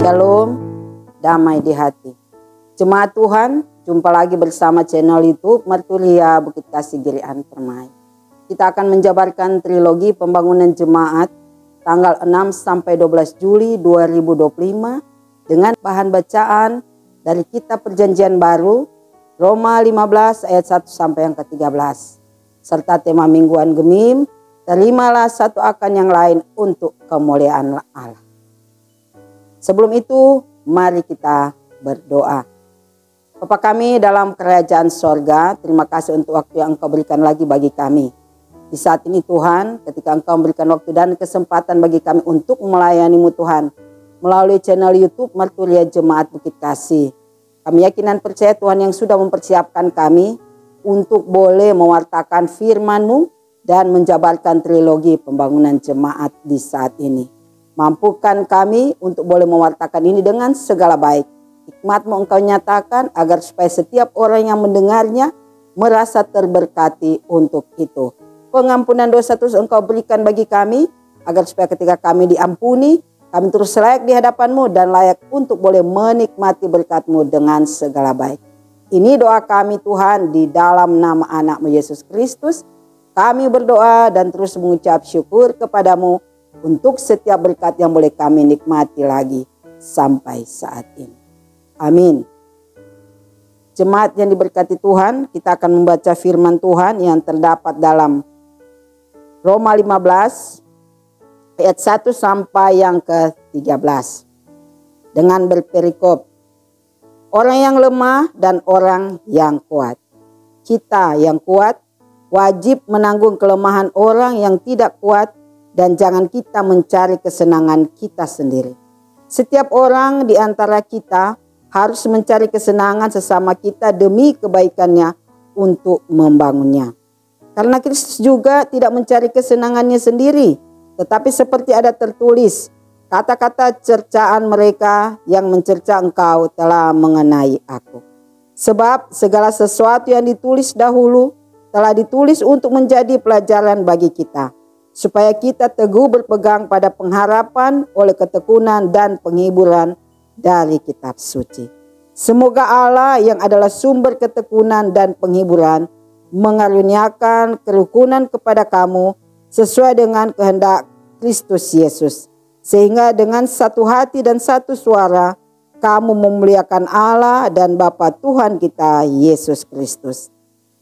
Shalom, damai di hati. Jemaat Tuhan, jumpa lagi bersama channel YouTube Marturia Bukit Kasih Girian Permai. Kita akan menjabarkan trilogi pembangunan jemaat tanggal 6 sampai 12 Juli 2025 dengan bahan bacaan dari Kitab Perjanjian Baru Roma 15 ayat 1 sampai yang ke-13. Serta tema mingguan Gemim, terimalah satu akan yang lain untuk kemuliaan Allah. Sebelum itu, mari kita berdoa. Bapa kami dalam kerajaan sorga, terima kasih untuk waktu yang Engkau berikan lagi bagi kami. Di saat ini Tuhan, ketika Engkau memberikan waktu dan kesempatan bagi kami untuk melayani-Mu Tuhan, melalui channel YouTube Marturia Jemaat Bukit Kasih. Kami yakin dan percaya Tuhan yang sudah mempersiapkan kami untuk boleh mewartakan firman-Mu dan menjabarkan trilogi pembangunan jemaat di saat ini. Mampukan kami untuk boleh mewartakan ini dengan segala baik. Hikmat-Mu Engkau nyatakan agar supaya setiap orang yang mendengarnya merasa terberkati untuk itu. Pengampunan dosa terus Engkau berikan bagi kami agar supaya ketika kami diampuni, kami terus layak di hadapan-Mu dan layak untuk boleh menikmati berkat-Mu dengan segala baik. Ini doa kami Tuhan di dalam nama anak-Mu Yesus Kristus. Kami berdoa dan terus mengucap syukur kepadamu untuk setiap berkat yang boleh kami nikmati lagi sampai saat ini. Amin. Jemaat yang diberkati Tuhan, kita akan membaca firman Tuhan yang terdapat dalam Roma 15 ayat 1 sampai yang ke-13. Dengan berperikop, orang yang lemah dan orang yang kuat. Kita yang kuat wajib menanggung kelemahan orang yang tidak kuat, dan jangan kita mencari kesenangan kita sendiri. Setiap orang di antara kita harus mencari kesenangan sesama kita demi kebaikannya untuk membangunnya. Karena Kristus juga tidak mencari kesenangannya sendiri, tetapi seperti ada tertulis, kata-kata cercaan mereka yang mencerca engkau telah mengenai aku. Sebab segala sesuatu yang ditulis dahulu telah ditulis untuk menjadi pelajaran bagi kita, supaya kita teguh berpegang pada pengharapan oleh ketekunan dan penghiburan dari kitab suci. Semoga Allah yang adalah sumber ketekunan dan penghiburan mengaruniakan kerukunan kepada kamu sesuai dengan kehendak Kristus Yesus. Sehingga dengan satu hati dan satu suara kamu memuliakan Allah dan Bapa Tuhan kita Yesus Kristus.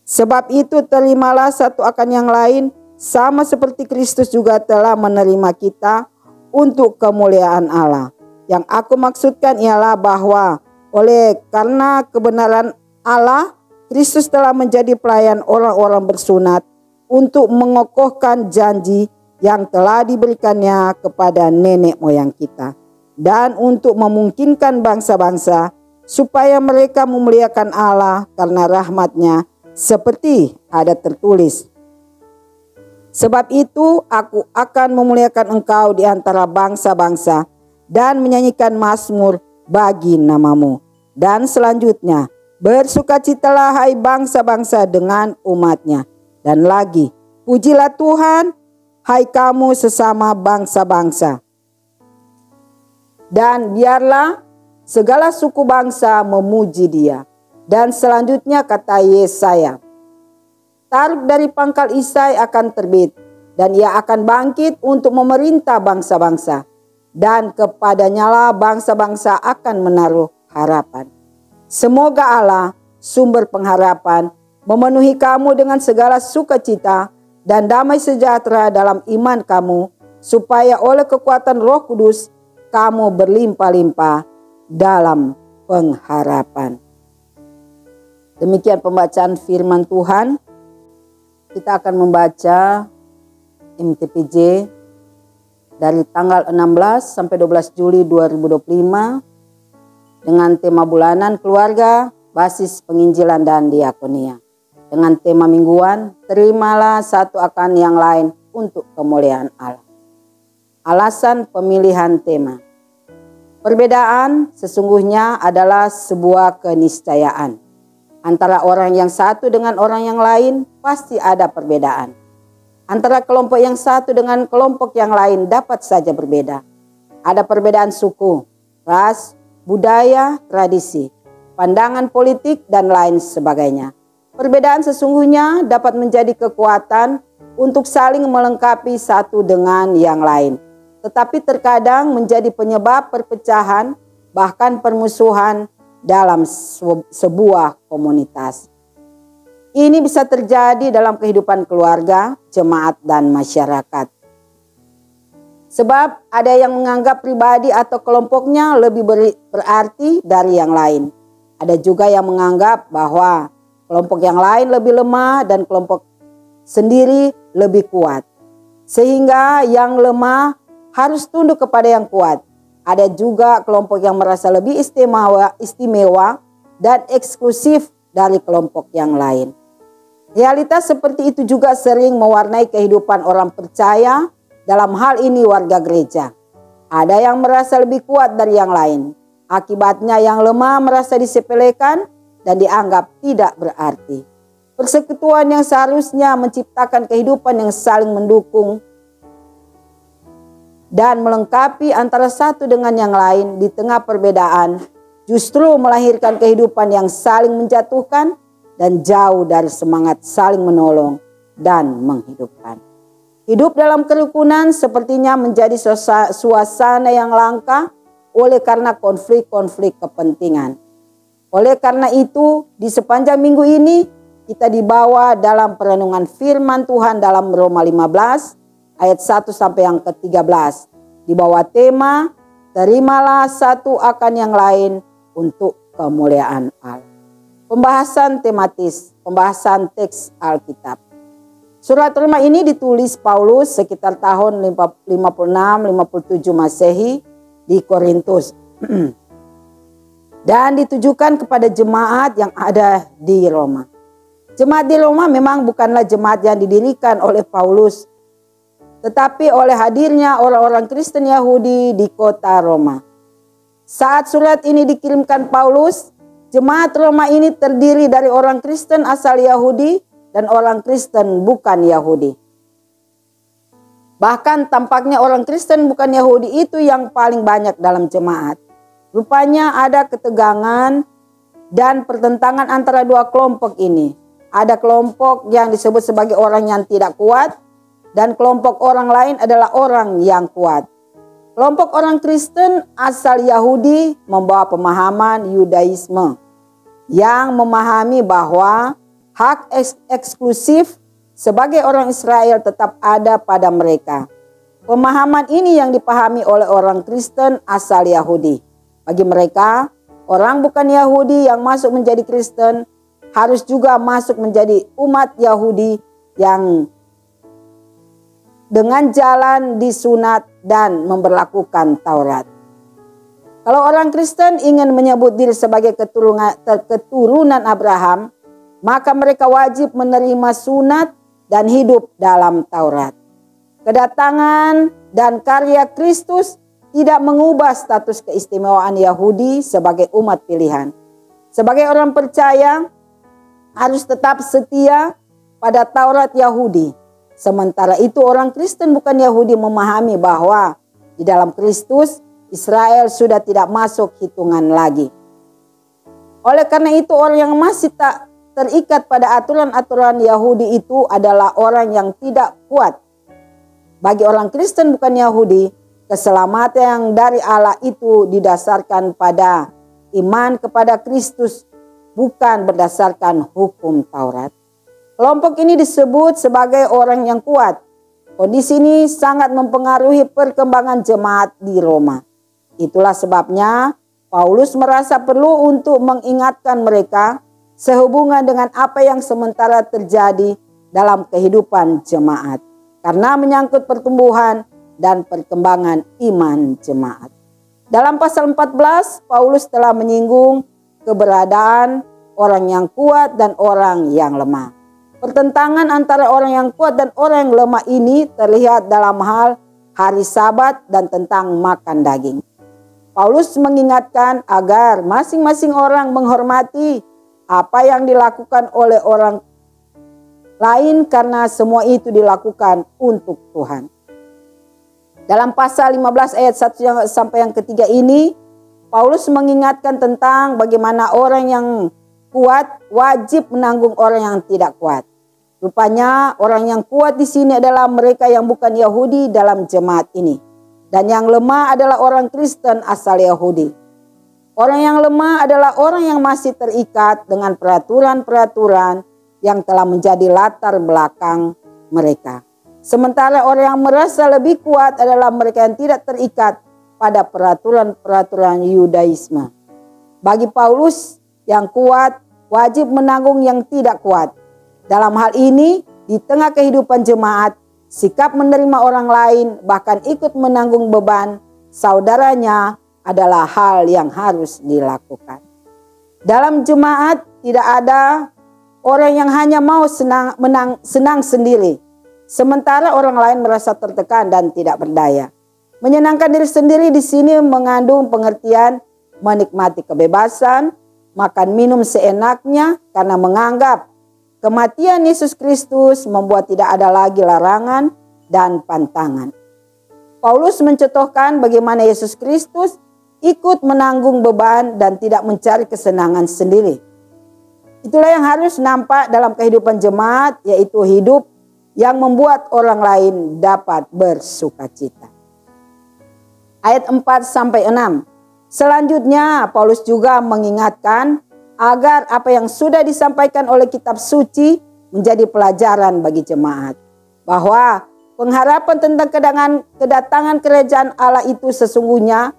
Sebab itu terimalah satu akan yang lain, sama seperti Kristus juga telah menerima kita untuk kemuliaan Allah. Yang aku maksudkan ialah bahwa karena kebenaran Allah, Kristus telah menjadi pelayan orang-orang bersunat untuk mengokohkan janji yang telah diberikannya kepada nenek moyang kita. Dan untuk memungkinkan bangsa-bangsa supaya mereka memuliakan Allah karena rahmat-Nya seperti ada tertulis. Sebab itu aku akan memuliakan engkau di antara bangsa-bangsa dan menyanyikan mazmur bagi namamu. Dan selanjutnya, bersukacitalah hai bangsa-bangsa dengan umatnya. Dan lagi, pujilah Tuhan, hai kamu sesama bangsa-bangsa. Dan biarlah segala suku bangsa memuji Dia. Dan selanjutnya kata Yesaya, Taruk dari pangkal Isai akan terbit, dan ia akan bangkit untuk memerintah bangsa-bangsa. Dan kepadanyalah bangsa-bangsa akan menaruh harapan. Semoga Allah, sumber pengharapan, memenuhi kamu dengan segala sukacita dan damai sejahtera dalam iman kamu, supaya oleh kekuatan Roh Kudus kamu berlimpah-limpah dalam pengharapan. Demikian pembacaan firman Tuhan. Kita akan membaca MTPJ dari tanggal 16 sampai 12 Juli 2025 dengan tema bulanan keluarga, basis penginjilan dan diakonia. Dengan tema mingguan, terimalah satu akan yang lain untuk kemuliaan Allah. Alasan pemilihan tema. Perbedaan sesungguhnya adalah sebuah keniscayaan. Antara orang yang satu dengan orang yang lain pasti ada perbedaan. Antara kelompok yang satu dengan kelompok yang lain dapat saja berbeda. Ada perbedaan suku, ras, budaya, tradisi, pandangan politik, dan lain sebagainya. Perbedaan sesungguhnya dapat menjadi kekuatan untuk saling melengkapi satu dengan yang lain, tetapi terkadang menjadi penyebab perpecahan, bahkan permusuhan dalam sebuah komunitas. Ini bisa terjadi dalam kehidupan keluarga, jemaat, dan masyarakat. Sebab ada yang menganggap pribadi atau kelompoknya lebih berarti dari yang lain. Ada juga yang menganggap bahwa kelompok yang lain lebih lemah dan kelompok sendiri lebih kuat. Sehingga yang lemah harus tunduk kepada yang kuat. Ada juga kelompok yang merasa lebih istimewa dan eksklusif dari kelompok yang lain. Realitas seperti itu juga sering mewarnai kehidupan orang percaya, dalam hal ini warga gereja. Ada yang merasa lebih kuat dari yang lain. Akibatnya yang lemah merasa disepelekan dan dianggap tidak berarti. Persekutuan yang seharusnya menciptakan kehidupan yang saling mendukung dan melengkapi antara satu dengan yang lain di tengah perbedaan, justru melahirkan kehidupan yang saling menjatuhkan dan jauh dari semangat saling menolong dan menghidupkan. Hidup dalam kerukunan sepertinya menjadi suasana yang langka oleh karena konflik-konflik kepentingan. Oleh karena itu, di sepanjang minggu ini kita dibawa dalam perenungan firman Tuhan dalam Roma 15 ayat 1 sampai yang ke-13. Di bawah tema, terimalah satu akan yang lain untuk kemuliaan Allah. Pembahasan tematis, pembahasan teks Alkitab. Surat Roma ini ditulis Paulus sekitar tahun 56-57 Masehi di Korintus. Dan ditujukan kepada jemaat yang ada di Roma. Jemaat di Roma memang bukanlah jemaat yang didirikan oleh Paulus, tetapi oleh hadirnya orang-orang Kristen Yahudi di kota Roma. Saat surat ini dikirimkan Paulus, jemaat Roma ini terdiri dari orang Kristen asal Yahudi dan orang Kristen bukan Yahudi. Bahkan tampaknya orang Kristen bukan Yahudi itu yang paling banyak dalam jemaat. Rupanya ada ketegangan dan pertentangan antara dua kelompok ini. Ada kelompok yang disebut sebagai orang yang tidak kuat dan kelompok orang lain adalah orang yang kuat. Kelompok orang Kristen asal Yahudi membawa pemahaman Yudaisme yang memahami bahwa hak eksklusif sebagai orang Israel tetap ada pada mereka. Pemahaman ini yang dipahami oleh orang Kristen asal Yahudi. Bagi mereka, orang bukan Yahudi yang masuk menjadi Kristen harus juga masuk menjadi umat Yahudi yang dengan jalan disunat dan memberlakukan Taurat. Kalau orang Kristen ingin menyebut diri sebagai keturunan Abraham, maka mereka wajib menerima sunat dan hidup dalam Taurat. Kedatangan dan karya Kristus tidak mengubah status keistimewaan Yahudi sebagai umat pilihan. Sebagai orang percaya, harus tetap setia pada Taurat Yahudi. Sementara itu orang Kristen bukan Yahudi memahami bahwa di dalam Kristus, Israel sudah tidak masuk hitungan lagi. Oleh karena itu orang yang masih tak terikat pada aturan-aturan Yahudi itu adalah orang yang tidak kuat. Bagi orang Kristen bukan Yahudi, keselamatan yang dari Allah itu didasarkan pada iman kepada Kristus, bukan berdasarkan hukum Taurat. Kelompok ini disebut sebagai orang yang kuat. Kondisi ini sangat mempengaruhi perkembangan jemaat di Roma. Itulah sebabnya Paulus merasa perlu untuk mengingatkan mereka sehubungan dengan apa yang sementara terjadi dalam kehidupan jemaat. Karena menyangkut pertumbuhan dan perkembangan iman jemaat. Dalam pasal 14, Paulus telah menyinggung keberadaan orang yang kuat dan orang yang lemah. Pertentangan antara orang yang kuat dan orang yang lemah ini terlihat dalam hal hari Sabat dan tentang makan daging. Paulus mengingatkan agar masing-masing orang menghormati apa yang dilakukan oleh orang lain karena semua itu dilakukan untuk Tuhan. Dalam pasal 15 ayat 1 sampai yang ketiga ini, Paulus mengingatkan tentang bagaimana orang yang kuat wajib menanggung orang yang tidak kuat. Rupanya orang yang kuat di sini adalah mereka yang bukan Yahudi dalam jemaat ini. Dan yang lemah adalah orang Kristen asal Yahudi. Orang yang lemah adalah orang yang masih terikat dengan peraturan-peraturan yang telah menjadi latar belakang mereka. Sementara orang yang merasa lebih kuat adalah mereka yang tidak terikat pada peraturan-peraturan Yudaisme. Bagi Paulus, yang kuat wajib menanggung yang tidak kuat. Dalam hal ini, di tengah kehidupan jemaat, sikap menerima orang lain bahkan ikut menanggung beban saudaranya adalah hal yang harus dilakukan. Dalam jemaat tidak ada orang yang hanya mau senang sendiri, sementara orang lain merasa tertekan dan tidak berdaya. Menyenangkan diri sendiri di sini mengandung pengertian menikmati kebebasan, makan minum seenaknya karena menganggap kematian Yesus Kristus membuat tidak ada lagi larangan dan pantangan. Paulus mencontohkan bagaimana Yesus Kristus ikut menanggung beban dan tidak mencari kesenangan sendiri. Itulah yang harus nampak dalam kehidupan jemaat, yaitu hidup yang membuat orang lain dapat bersukacita. Ayat 4-6. Selanjutnya Paulus juga mengingatkan agar apa yang sudah disampaikan oleh kitab suci menjadi pelajaran bagi jemaat. Bahwa pengharapan tentang kedatangan kerajaan Allah itu sesungguhnya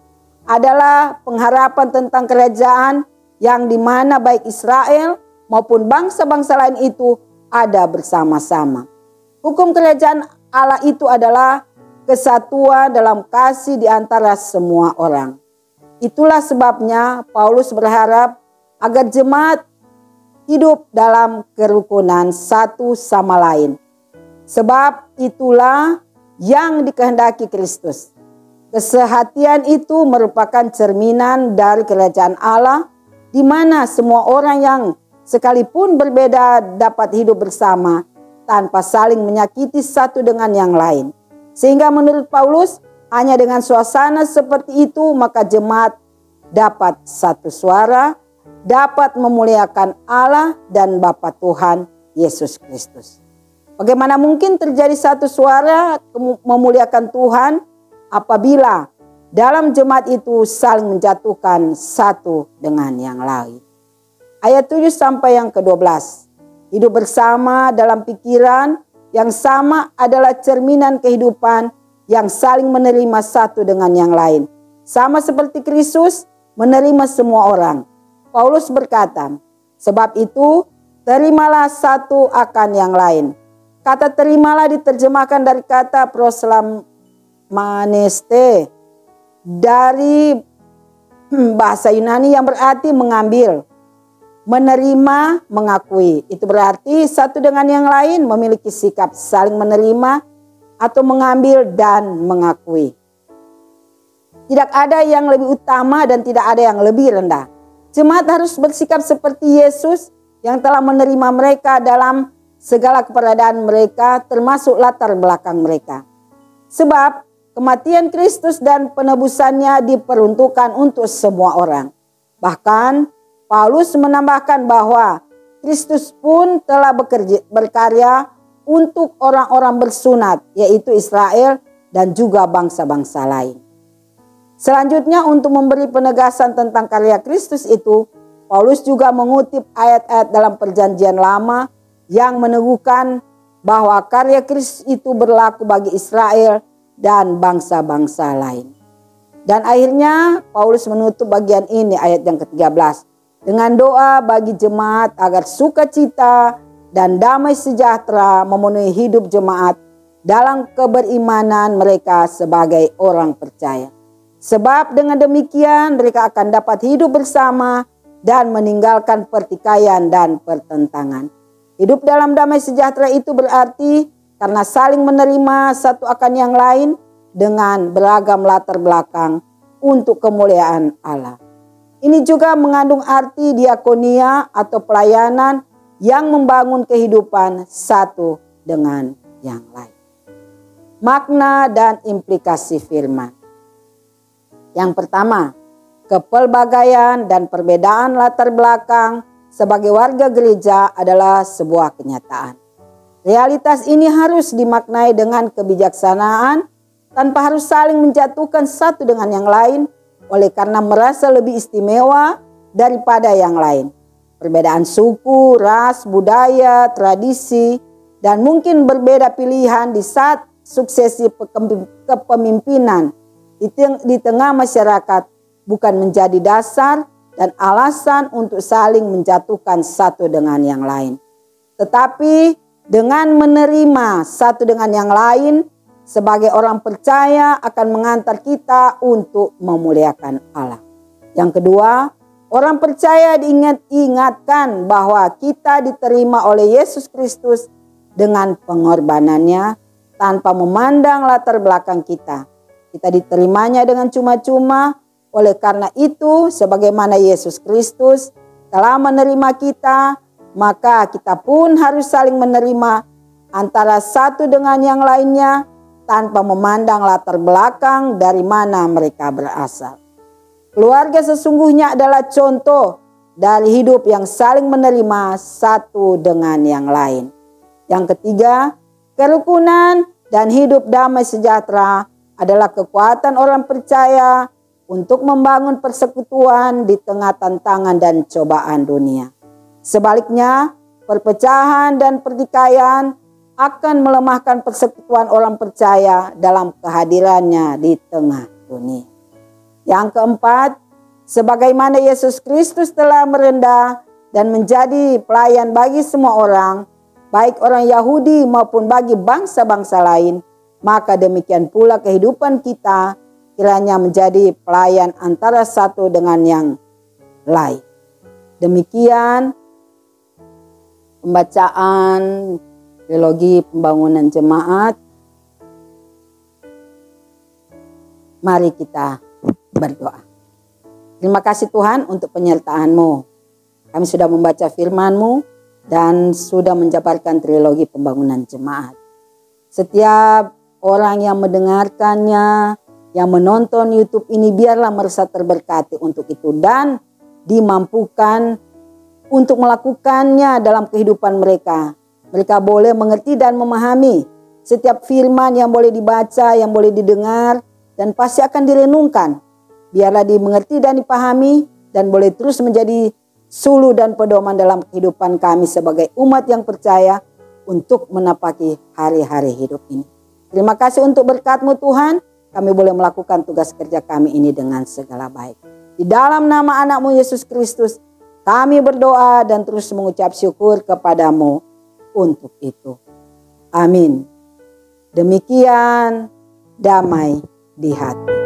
adalah pengharapan tentang kerajaan yang dimana baik Israel maupun bangsa-bangsa lain itu ada bersama-sama. Hukum kerajaan Allah itu adalah kesatuan dalam kasih di antara semua orang. Itulah sebabnya Paulus berharap agar jemaat hidup dalam kerukunan satu sama lain. Sebab itulah yang dikehendaki Kristus. Kesehatian itu merupakan cerminan dari kerajaan Allah, di mana semua orang yang sekalipun berbeda dapat hidup bersama tanpa saling menyakiti satu dengan yang lain. Sehingga menurut Paulus, hanya dengan suasana seperti itu maka jemaat dapat satu suara, dapat memuliakan Allah dan Bapa Tuhan Yesus Kristus. Bagaimana mungkin terjadi satu suara memuliakan Tuhan apabila dalam jemaat itu saling menjatuhkan satu dengan yang lain. Ayat 7 sampai yang ke-12. Hidup bersama dalam pikiran yang sama adalah cerminan kehidupan yang saling menerima satu dengan yang lain. Sama seperti Kristus menerima semua orang. Paulus berkata, sebab itu terimalah satu akan yang lain. Kata terimalah diterjemahkan dari kata proslamaneste dari bahasa Yunani yang berarti mengambil, menerima, mengakui. Itu berarti satu dengan yang lain memiliki sikap saling menerima atau mengambil dan mengakui. Tidak ada yang lebih utama dan tidak ada yang lebih rendah. Jemaat harus bersikap seperti Yesus yang telah menerima mereka dalam segala keberadaan mereka, termasuk latar belakang mereka. Sebab kematian Kristus dan penebusannya diperuntukkan untuk semua orang. Bahkan Paulus menambahkan bahwa Kristus pun telah berkarya untuk orang-orang bersunat, yaitu Israel dan juga bangsa-bangsa lain. Selanjutnya untuk memberi penegasan tentang karya Kristus itu, Paulus juga mengutip ayat-ayat dalam Perjanjian Lama yang meneguhkan bahwa karya Kristus itu berlaku bagi Israel dan bangsa-bangsa lain. Dan akhirnya Paulus menutup bagian ini ayat yang ke-13 dengan doa bagi jemaat agar sukacita dan damai sejahtera memenuhi hidup jemaat dalam keberimanan mereka sebagai orang percaya. Sebab dengan demikian mereka akan dapat hidup bersama dan meninggalkan pertikaian dan pertentangan. Hidup dalam damai sejahtera itu berarti karena saling menerima satu akan yang lain dengan beragam latar belakang untuk kemuliaan Allah. Ini juga mengandung arti diakonia atau pelayanan yang membangun kehidupan satu dengan yang lain. Makna dan implikasi firman. Yang pertama, Kepelbagaian dan perbedaan latar belakang sebagai warga gereja adalah sebuah kenyataan. Realitas ini harus dimaknai dengan kebijaksanaan tanpa harus saling menjatuhkan satu dengan yang lain oleh karena merasa lebih istimewa daripada yang lain. Perbedaan suku, ras, budaya, tradisi, dan mungkin berbeda pilihan di saat suksesi kepemimpinan di tengah masyarakat bukan menjadi dasar dan alasan untuk saling menjatuhkan satu dengan yang lain. Tetapi dengan menerima satu dengan yang lain sebagai orang percaya akan mengantar kita untuk memuliakan Allah. Yang kedua, orang percaya diingatkan bahwa kita diterima oleh Yesus Kristus dengan pengorbanannya tanpa memandang latar belakang kita. Kita diterimanya dengan cuma-cuma. Oleh karena itu, sebagaimana Yesus Kristus telah menerima kita, maka kita pun harus saling menerima antara satu dengan yang lainnya tanpa memandang latar belakang dari mana mereka berasal. Keluarga sesungguhnya adalah contoh dari hidup yang saling menerima satu dengan yang lain. Yang ketiga, kerukunan dan hidup damai sejahtera adalah kekuatan orang percaya untuk membangun persekutuan di tengah tantangan dan cobaan dunia. Sebaliknya, perpecahan dan pertikaian akan melemahkan persekutuan orang percaya dalam kehadirannya di tengah dunia. Yang keempat, sebagaimana Yesus Kristus telah merendah dan menjadi pelayan bagi semua orang, baik orang Yahudi maupun bagi bangsa-bangsa lain, maka demikian pula kehidupan kita kiranya menjadi pelayan antara satu dengan yang lain. Demikian pembacaan trilogi pembangunan jemaat. Mari kita berdoa. Terima kasih Tuhan untuk penyertaan-Mu. Kami sudah membaca firman-Mu dan sudah menjabarkan trilogi pembangunan jemaat. Setiap orang yang mendengarkannya, yang menonton YouTube ini, biarlah merasa terberkati untuk itu dan dimampukan untuk melakukannya dalam kehidupan mereka. Mereka boleh mengerti dan memahami setiap firman yang boleh dibaca, yang boleh didengar, dan pasti akan direnungkan. Biarlah dimengerti dan dipahami dan boleh terus menjadi suluh dan pedoman dalam kehidupan kami sebagai umat yang percaya untuk menapaki hari-hari hidup ini. Terima kasih untuk berkat-Mu Tuhan. Kami boleh melakukan tugas kerja kami ini dengan segala baik. Di dalam nama anak-Mu Yesus Kristus, kami berdoa dan terus mengucap syukur kepada-Mu untuk itu. Amin. Demikian damai di hati.